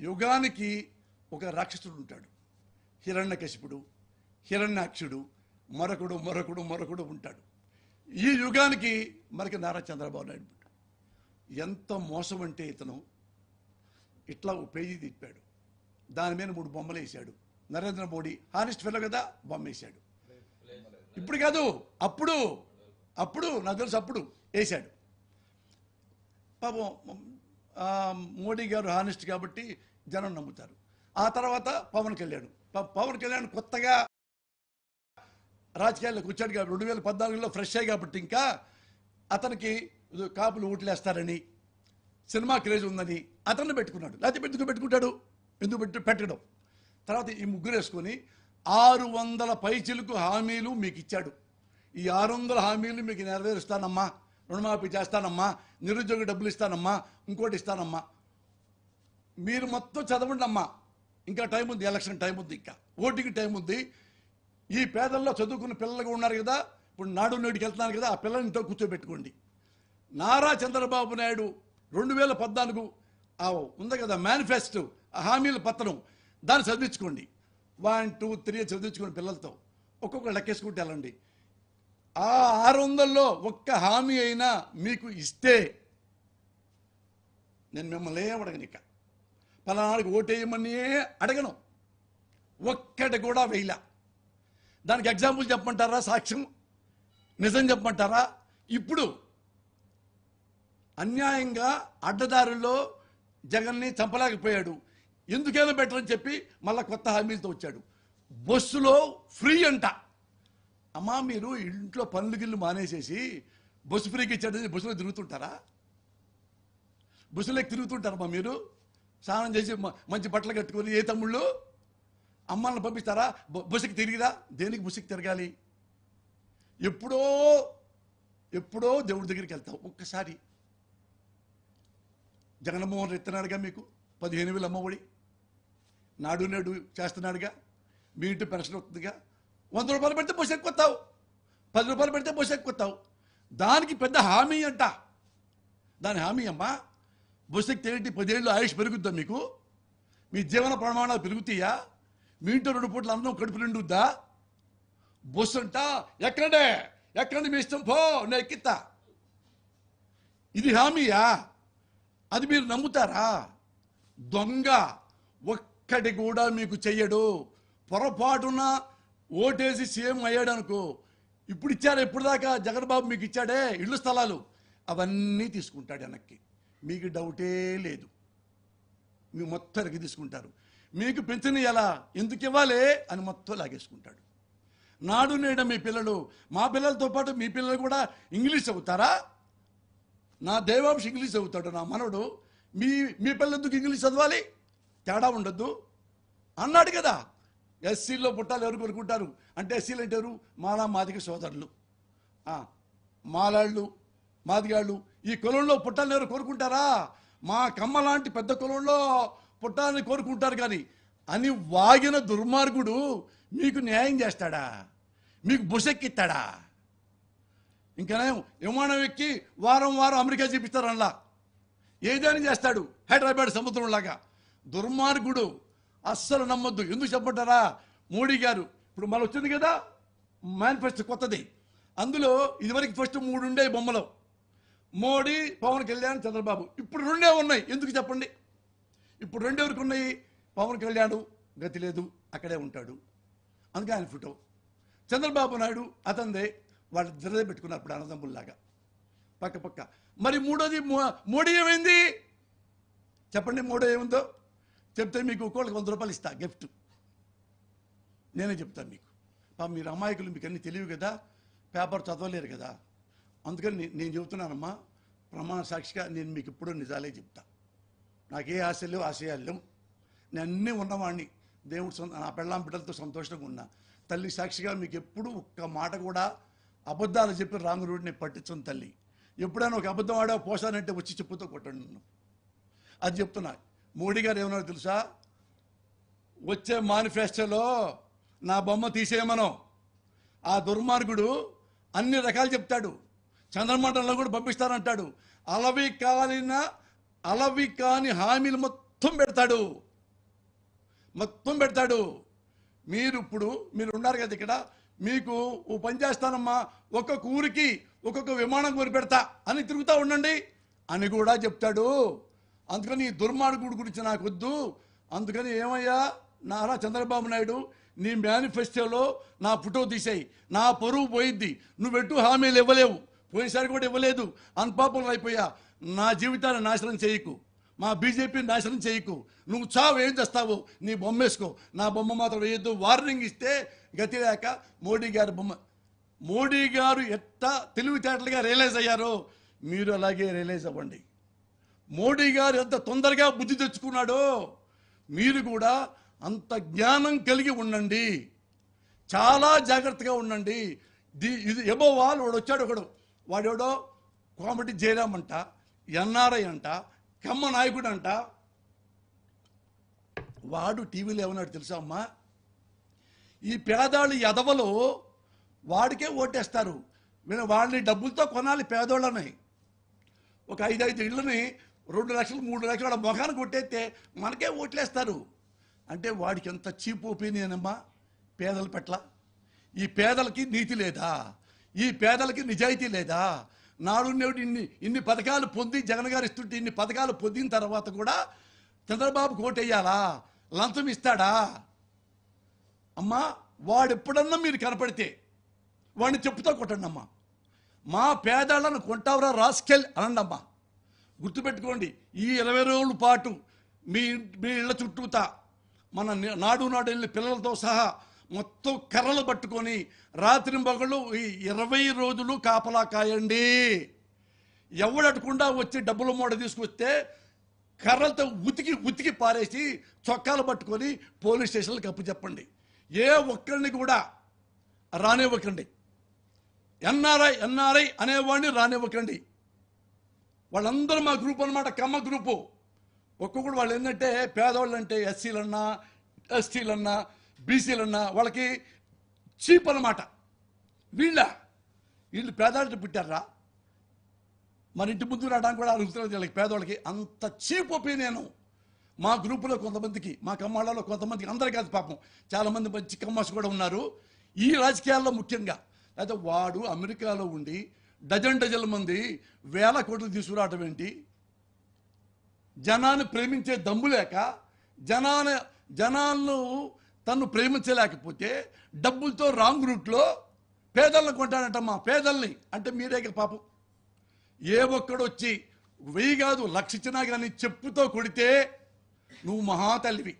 యుగానికి ఒక రాక్షసుడు ఉంటాడు. హిరణ్యకశిపుడు, హిరణ్యాక్షుడు, మరొకడు ఉంటాడు. ఈ యుగానికి మనకి నారా చంద్రబాబు నాయుడు ఉంటాడు. ఎంత మోసం అంటే ఇతను ఇట్లా ఒక పేజీ తిప్పాడు, దాని మీద 3 బొమ్మలు వేసాడు. నరేంద్ర మోడీ హానెస్ట్ ఫెలో కదా, బొమ్మ వేసాడు. ఇప్పుడు కాదు, అప్పుడు నాకు తెలుసు అప్పుడు వేశాడు. పాపం మోడీ గారు హానెస్ట్ కాబట్టి జనం నమ్ముతారు. ఆ తర్వాత పవన్ కళ్యాణ్ కొత్తగా రాజకీయాల్లోకి వచ్చాడు కాబట్టి 2014లో ఫ్రెష్ అయ్యి కాబట్టి ఇంకా అతనికి కాపులు ఓట్లేస్తారని, సినిమా క్రేజ్ ఉందని అతన్ని పెట్టుకున్నాడు. లేకపోతే పెట్టుకుంటాడు, ఎందుకు పెట్టడం. తర్వాత ఈ ముగ్గురు వేసుకొని 600 పైచిలకు హామీలు మీకు ఇచ్చాడు. ఈ 600 హామీలు మీకు నెరవేరుస్తానమ్మా, రుణమాఫీ చేస్తానమ్మా, నిరుద్యోగ డబ్బులు ఇస్తానమ్మా, ఇంకోటి ఇస్తానమ్మా, మీరు మొత్తం చదవండి అమ్మా, ఇంకా టైం ఉంది, ఎలక్షన్ టైం ఉంది, ఇంకా ఓటింగ్ టైం ఉంది. ఈ పేదల్లో చదువుకున్న పిల్లలుగా ఉన్నారు కదా, ఇప్పుడు నాడు నేడుకి వెళ్తున్నారు కదా, ఆ పిల్లల్ని ఇంట్లో కూర్చోబెట్టుకోండి. నారా చంద్రబాబు నాయుడు 2014 ఉంది కదా మేనిఫెస్టో, ఆ హామీల పత్రం, దాన్ని చదివించుకోండి. 1, 2, 3 చదివించుకోండి పిల్లలతో, ఒక్కొక్క లెక్కేసుకుంటే వెళ్ళండి. ఆ 600లో ఒక్క హామీ అయినా మీకు ఇస్తే నేను మిమ్మల్ని అడగను, ఇక పలానాడికి ఓటేయమని అడగను, ఒక్కటి కూడా వేయలా. దానికి ఎగ్జాంపుల్ చెప్పమంటారా, సాక్ష్యం నిజం చెప్పమంటారా? ఇప్పుడు అన్యాయంగా అడ్డదారుల్లో జగన్ని చంపలేకపోయాడు, ఎందుకైనా బెటర్ అని చెప్పి మళ్ళీ కొత్త హామీలతో వచ్చాడు. బస్సులో ఫ్రీ అంట. అమ్మా, మీరు ఇంట్లో పనులు మానేసేసి బస్సు ఫ్రీకి ఇచ్చాడని బస్సులో తిరుగుతుంటారా? బస్సులోకి తిరుగుతుంటారమ్మా మీరు? స్నానం చేసి మంచి బట్టలు కట్టుకొని ఏ తమ్ముళ్ళు అమ్మాలను పంపిస్తారా? బస్సుకి తిరిగిరా? దేనికి బస్సుకి తిరగాలి? ఎప్పుడో దేవుడి దగ్గరికి వెళ్తావు. ఒక్కసారి జగన్మోహన్ రెడ్డి ఇస్తున్నాడుగా మీకు 15,000 అమ్మఒడి, నాడు నేడు చేస్తున్నాడుగా, మీ ఇంటి పెన్షన్ వస్తుందిగా. 100 రూపాయలు పెడితే బస్సు ఎక్కుతావు, 10 రూపాయలు పెడితే బస్సు ఎక్కుతావు. దానికి పెద్ద హామీ అంట. దాని హామీ అమ్మా, బస్సు ఎక్కితే 10 ఏళ్ళు ఆయుష్ పెరుగుద్దా మీకు? మీ జీవన ప్రమాణాలు పెరుగుతాయా? మీ ఇంట్లో 2 పూట్ల అన్నం కడుపు నిండుద్దా? బస్సు అంట ఎక్కండి మీ ఇష్టం, పో నేను ఎక్కిస్తా. ఇది హామీయా? అది మీరు నమ్ముతారా? దొంగ ఒక్కటి కూడా మీకు చెయ్యడు. పొరపాటున ఓటేసి సీఎం అయ్యాడు అనుకో, ఇప్పుడు ఇచ్చారు, ఎప్పుడు దాకా జగన్ బాబు మీకు ఇచ్చాడే ఇళ్ళు స్థలాలు, అవన్నీ తీసుకుంటాడు వెనక్కి. మీకు డౌటే లేదు, మీ మొత్తం వెనక్కి తీసుకుంటారు. మీకు పెన్షన్ ఎలా, ఎందుకు ఇవ్వాలి అని మొత్తం లాగేసుకుంటాడు. నాడు నేడు మీ పిల్లలు, మా పిల్లలతో పాటు మీ పిల్లలు కూడా ఇంగ్లీష్ చదువుతారా? నా దేవాంశ ఇంగ్లీష్ చదువుతాడు, నా మనవడు. మీ పిల్లలు ఎందుకు ఇంగ్లీష్ చదవాలి? తేడా ఉండద్దు అన్నాడు కదా. ఎస్సీలో పుట్టాలు ఎవరు కోరుకుంటారు అంటే, ఎస్సీలు అంటారు మాదిగ సోదరులు, మాలాళ్ళు, మాదిగాళ్ళు. ఈ కులంలో పుట్టాలని ఎవరు కోరుకుంటారా? మా కమ్మ లాంటి పెద్ద కులంలో పుట్టాలని కోరుకుంటారు. కానీ అని వాగిన దుర్మార్గుడు మీకు న్యాయం చేస్తాడా? మీకు బుసెక్కిస్తాడా? ఇంకా విమానం ఎక్కి వారం అమెరికా చూపిస్తారు, అందులో ఏదైనా చేస్తాడు, హైదరాబాద్ సముద్రంలాగా. దుర్మార్గుడు, అస్సలు నమ్మొద్దు. ఎందుకు చెప్పంటారా? మోడీ గారు ఇప్పుడు మళ్ళీ వచ్చింది కదా మేనిఫెస్టో కొత్తది, అందులో ఇదివరకు ఫస్ట్ 3 ఉండే బొమ్మలు, మోడీ, పవన్ కళ్యాణ్, చంద్రబాబు. ఇప్పుడు 2 ఉన్నాయి. ఎందుకు చెప్పండి? ఇప్పుడు 2 ఎవరికి ఉన్నాయి? పవన్ కళ్యాణ్ గతి లేదు, అక్కడే ఉంటాడు, అందుకే ఆయన ఫోటో. చంద్రబాబు నాయుడు అతనిదే, వాళ్ళు జరదే పెట్టుకున్నారు ఇప్పుడు అన్నదమ్ముల్లాగా పక్క. మరి మూడోది మోడీ ఏమైంది చెప్పండి? మోడీ ఏముందో చెప్తే మీకు ఒక్కోళ్ళకి 100 రూపాయలు ఇస్తా గిఫ్ట్. నేనే చెప్తాను మీకు. మీరు అమాయకులు, మీకు అన్నీ తెలియవు కదా, పేపర్ చదవలేరు కదా, అందుకని నేను చెబుతున్నానమ్మా. ప్రమాణ సాక్షిగా నేను మీకు ఎప్పుడూ నిజాలే చెప్తా. నాకే ఆశలు ఆశయాలు లేవు. నేను అన్నీ ఉన్నవాడిని, దేవుడు నా పెళ్ళాం బిడ్డలతో సంతోషంగా ఉన్నా. తల్లి సాక్షిగా మీకు ఎప్పుడు ఒక్క మాట కూడా అబద్ధాలు చెప్పి రాంగ్ రోడ్ని పట్టించను తల్లి. ఎప్పుడైనా ఒక అబద్ధం ఆడా పోసానంటే వచ్చి చెప్పుతో కొట్టండి నన్ను. అది చెప్తున్నా. మోడీ గారు ఏమన్నా తెలుసా? వచ్చే మేనిఫెస్టోలో నా బొమ్మ తీసేయమనం. ఆ దుర్మార్గుడు అన్ని రకాలు చెప్తాడు, చంద్రమండలంలో కూడా పంపిస్తారంటాడు. అలవి కాని హామీలు మొత్తం పెడతాడు. మొత్తం పెడతాడు. మీరు ఉన్నారు కదా ఇక్కడ, మీకు ఓ పని చేస్తానమ్మా, ఒక్కొక్క ఊరికి ఒక్కొక్క విమానం కొని పెడతా అని తిరుగుతూ ఉండండి అని కూడా చెప్తాడు. అందుకని ఈ దుర్మార్గుడి గురించి నాకు వద్దు. అందుకని ఏమయ్యా నారా చంద్రబాబు నాయుడు, నీ మేనిఫెస్టోలో నా ఫోటో తీసేయి, నా పరువు పోయిద్ది. నువ్వెట్టు హామీలు ఇవ్వలేవు, పోయినసారి కూడా ఇవ్వలేదు, అన్పాపులర్ అయిపోయా. నా జీవితాన్ని నాశనం చేయకు, మా బీజేపీని నాశనం చేయకు. నువ్వు చావు, ఏం చేస్తావు, నీ బొమ్మ వేసుకో, నా బొమ్మ మాత్రం వేయద్దు. వార్నింగ్ ఇస్తే గతి లేక మోడీ గారి బొమ్మ. మోడీ గారు ఎంత తెలివితేటలుగా రియలైజ్ అయ్యారో మీరు అలాగే రియలైజ్ అవ్వండి. మోడీ గారు ఎంత తొందరగా బుద్ధి తెచ్చుకున్నాడో మీరు కూడా అంత జ్ఞానం కలిగి ఉండండి. చాలా జాగ్రత్తగా ఉండండి. ఇది ఎబో వాడు వచ్చాడు ఒకడు, వాడెవడో కోమటి జయరామ్ అంట, ఎన్ఆర్ఐ అంట, కమ్మ నాయకుడు అంట. వాడు టీవీలో ఏమన్నాడు తెలుసా అమ్మా, ఈ పేదాళ్ళు ఎదవలు వాడికే ఓటేస్తారు, వాళ్ళని డబ్బులతో కొనాలి పేదోళ్ళని. ఒక 5 ఇళ్ళని 2 లక్షలు 3 లక్షలు వాళ్ళ మొఖాన్ని కొట్టేస్తే మనకే ఓట్లేస్తారు. అంటే వాడికి ఎంత చీప్ ఒపీనియన్ అమ్మా పేదల పట్ల. ఈ పేదలకి నీతి లేదా, ఈ పేదలకి నిజాయితీ లేదా? నాడు నేడు ఇన్ని పథకాలు పొంది జగన్ గారు ఇస్తుంటే ఇన్ని పథకాలు పొందిన తర్వాత కూడా చంద్రబాబుకు ఓటేయాలా? లంచం ఇస్తాడా? అమ్మా వాడు ఎప్పుడన్నా మీరు కనపడితే వాడిని చెప్పుతో కొట్టండి అమ్మా. మా పేదాళ్ళను కొంటావురా రాస్కెల్ అనండి అమ్మా. గుర్తుపెట్టుకోండి, ఈ 20 రోజుల పాటు మీ ఇళ్ళ చుట్టూతా మన నాడు వెళ్ళి పిల్లలతో సహా మొత్తం కర్రలు పట్టుకొని రాత్రి పగళ్ళు ఈ 20 రోజులు కాపలా కాయండి. ఎవడటకుండా వచ్చి డబ్బుల మూట తీసుకొస్తే కర్రలతో ఉతికి పారేసి చొక్కాలు పట్టుకొని పోలీస్ స్టేషన్లకు అప్పచెప్పండి. ఏ ఒక్కరిని కూడా రానివ్వకండి. ఎన్ఆర్ఐ అనేవాడిని రానివ్వకండి. వాళ్ళందరూ మా గ్రూప్ అనమాట, కమ్మ గ్రూపు. ఒక్కొక్కడు వాళ్ళు ఏంటంటే పేదవాళ్ళు అంటే ఎస్సీలన్నా ఎస్టీలన్నా బీసీలన్నా వాళ్ళకి చీప్ అనమాట. వీళ్ళు పేదవాళ్ళకి పుట్టారా? మన ఇంటి ముందు రావడానికి కూడా అడుగుతున్నారు వీళ్ళకి, పేదవాళ్ళకి అంత చీప్ ఒపీనియన్ మా గ్రూపులో కొంతమందికి, మా కమ్మాళ్ళలో కొంతమందికి, అందరు కాదు పాపం, చాలామంది మంచి కమ్మాస్ కూడా ఉన్నారు ఈ రాజకీయాల్లో ముఖ్యంగా. అయితే వాడు అమెరికాలో ఉండి డజన్ల మంది 1000 కోట్లు తీసుకురావటం ఏంటి? జనాన్ని ప్రేమించే దమ్ము లేక, జనాలను తను ప్రేమించలేకపోతే డబ్బులతో రాంగ్ రూట్లో పేదలను కొంటానంటమ్మా. పేదల్ని అంటే మీరే పాపం. ఏ ఒక్కడొచ్చి 1000 కాదు 1,00,000 ఇచ్చినా కానీ చెప్పుతో కొడితే నువ్వు మహాతల్లివి.